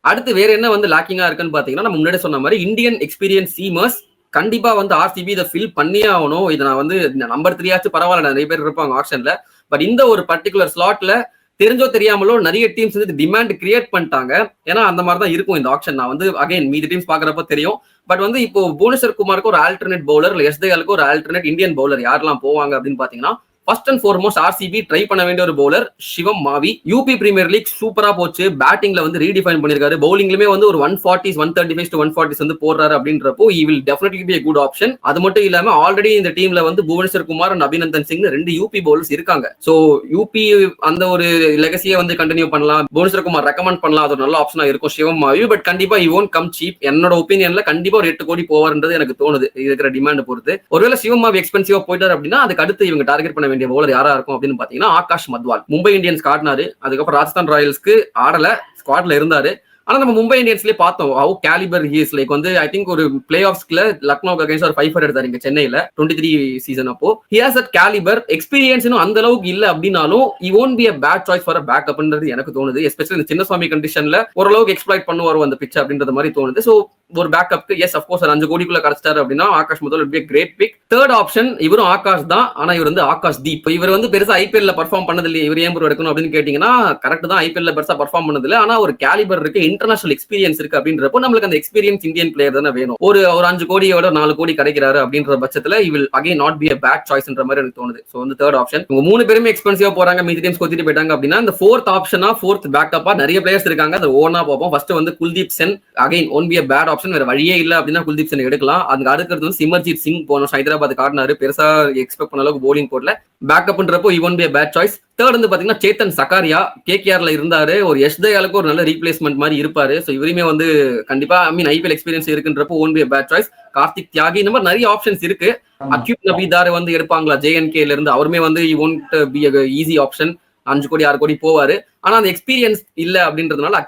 அடுத்து வேற என்ன வந்து லாக்கிங்கா இருக்குன்னு பாத்தீங்கன்னா, நம்ம முன்னாடி சொன்ன மாதிரி இந்தியன் எக்ஸ்பீரியன்ஸ் சீமர்ஸ் கண்டிப்பா வந்து ஆர்சிபி இதை ஃபில் பண்ணியே ஆகணும். இதை நான் வந்து நம்பர் 3 ஆச்சு பரவாயில்ல, நிறைய பேர் இருப்பாங்க ஆப்ஷன்ல. பட் இந்த ஒரு பர்டிகுலர் ஸ்லாட்ல தெரிஞ்சோ தெரியாமலோ நிறைய டீம்ஸ் வந்து டிமாண்ட் கிரியேட் பண்ணிட்டாங்க. ஏன்னா அந்த மாதிரி தான் இருக்கும் இந்த ஆப்ஷன். நான் வந்து அகைன் மீதி டீம்ஸ் பாக்குறப்ப தெரியும். பட் வந்து இப்போ புவனேஸ்வர் குமாருக்கு ஒரு ஆல்டர்னேட் பவுலர், இல்ல எஸ் தயாலுக்கு ஒரு ஆல்டர்னேட் இந்தியன் பவுலர் யாரெல்லாம் போவாங்க அப்படின்னு பாத்தீங்கன்னா, first and foremost RCB try பண்ண வேண்டிய ஒரு பவுலர் சிவம் மாவி. யூபி பிரீமியர் லீக் சூப்பரா போச்சு. பேட்டிங்ல வந்து ரீடிஃபைன் பண்ணிருக்காரு. பவுலிங்லயுமே வந்து ஒரு 140s 135 to 140s வந்து போடுறாரு அப்படின்றப்போ he will definitely be a good option. அது மட்டும் இல்லாம ஆல்ரெடி இந்த டீம்ல வந்து Bhuvneshwar Kumar and Abhinandan Singh 2 UP bowlers இருக்காங்க. சோ யூபி அந்த ஒரு லெகசியை வந்து கண்டினியூ பண்ணலாம். புவனேஸ்வர் குமார் ரெக்கமெண்ட் பண்ணலாம். அது ஒரு நல்ல ஆப்ஷனா இருக்கும் சிவம் மாவி. பட் கண்டிப்பா he won't come cheap. என்னோட ஒப்பீனியன்ல கண்டிப்பா ஒரு 8 கோடி போவார்ன்றது எனக்கு தோணுது இருக்கிற டிமாண்ட் பொறுத்து. ஒருவேளை சிவம் மாவி எக்ஸ்பென்சிவா போயிட்டாரு அப்படின்னா அதுக்கு அடுத்து இவங்க டார்கெட் பண்ண வேண்டிய பவுலர் யாரா இருக்கும் அப்படின்னு பாத்தீங்கன்னா ஆகாஷ் மத்வால். மும்பை இந்தியன்ஸ் காட்டினாரு, அதுக்கப்புறம் ராஜஸ்தான் ராயல்ஸ்க்கு ஆடல, ஸ்குவாட்ல இருந்தாரு. ஆனா நம்ம மும்பை இந்தியன்ஸ்லயே பார்த்தோம் how calibre he is. Like வந்து ஐ திங்க் ஒரு பிளே ஆஃப்ஸ்ல லக்னோக்கு அகைன்ஸ்ட் ஒரு 5 எடுத்தாரு இங்க சென்னையில 23 சீசன். அப்போ he has that calibre. Experience அந்த அளவுக்கு இல்ல அப்படின்னாலும் he won't be a bad choice for a பேக்கப்ன்றது எனக்கு தோணுது. எஸ்பெஷலி இந்த சின்னசுவாமி கண்டிஷன்ல ஓரளவுக்கு எக்ஸ்ப்ளாய்ட் பண்ணுவார் அந்த பிட்ச் அப்படின்றது மாதிரி தோணுது. சோ ஒரு பேக்கப்க்கு எஸ் அஃப்கோர்ஸ் ஒரு 5 கோடிக்குள்ள கிடைச்சிட்டாரு அப்படின்னா ஆகாஷ் முதல் would be a great pick. Third option இவரும் ஆகாஷ் தான். ஆனா இவர் வந்து ஆகாஷ் தீப். இவர் வந்து பெருசா ஐபிஎல்ல பர்ஃபார்ம் பண்ணது இல்லையே, இவர் ஏன் எடுக்கணும் அப்படின்னு கேட்டீங்கன்னா கரெக்ட் தான், ஐபிஎல்ல பெருசா பர்ஃபார்ம் பண்ணது இல்லை. ஆனா ஒரு கேலிபர் இருக்கு, இன்டர்நேஷனல் எக்ஸ்பீரியன்ஸ் இருக்கு அப்படின்றப்போ நம்மளுக்கு அந்த எக்ஸ்பீரியன்ஸ் இந்தியன் பிளேயர் தானே வேணும். ஒரு 5 கோடியோட 4 கோடி கிடைக்கிறாரு அப்படின்ற பட்சத்துல he will again not be a bad choiceன்ற மாதிரி எனக்கு தோணுது. சோ வந்து தேர்ட் ஆப்ஷன். இவங்க 3 பேருமே எக்ஸ்பென்சிவா போறாங்க, மீதி டீம்ஸ் கொத்திட்டு போயிட்டாங்க அப்படின்னா இந்த ஃபோர்த் ஆப்ஷனா, ஃபோர்த் பேக்கப்பா நிறைய பிளேயர்ஸ் இருக்காங்க. அதை ஓனா பார்ப்போம். ஃபர்ஸ்ட் வந்து Kuldeep Sen again one be a bad option. வேற வழியே இல்ல அப்படின்னா குல்தீப் சென் எடுக்கலாம். அதுக்கு அடுக்கிறது வந்து சிமர்ஜித் சிங் போனோம் ஹைதராபாத் காட்டினாரு, பெருசா எக்ஸ்பெக்ட் பண்ண அளவுக்கு போலிங் போடல. பேக்கப்ன்றப்போ he won't be a bad choice. Third வந்து பாத்தீங்கன்னா சேத்தன் சக்காரியா கேகேஆர்ல இருந்தாரு. ஒரு எஸ் தயாலுக்கு ஒரு நல்ல ரீப்ளேஸ்மெண்ட் மாதிரி இருப்பாரு. சோ இவருமே வந்து கண்டிப்பா ஐபிஎல் எக்ஸ்பீரியன்ஸ் இருக்குன்றப்போ won't be a bad choice. Karthik Tyagi இந்த மாதிரி நிறைய ஆப்ஷன்ஸ் இருக்கு. அக்யூப் நபிதார் வந்து எடுப்பாங்களா ஜேஎன்கேல இருந்து, அவருமே வந்து he won't be a easy option. 5 கோடி 6 கோடி போவாரு. ஆனா அந்த எக்ஸ்பீரியன்ஸ் இல்ல அப்படின்றதுனால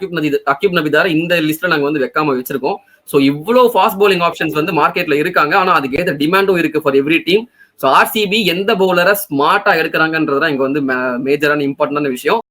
அக்யூப் நபிதார இந்த லிஸ்ட்ல நாங்க வந்து வைக்காம வச்சிருக்கோம். சோ இவ்வளவு ஃபாஸ்ட் பவுலிங் ஆப்ஷன்ஸ் வந்து மார்க்கெட்ல இருக்காங்க. ஆனா அதுக்கு ஏற்ற டிமாண்டும் இருக்கு for every team. So RCB எந்த பவுலரை ஸ்மார்ட்டா எடுக்கிறாங்கன்றதுதான் இங்க வந்து மேஜரான இம்பார்ட்டன்டான விஷயம்.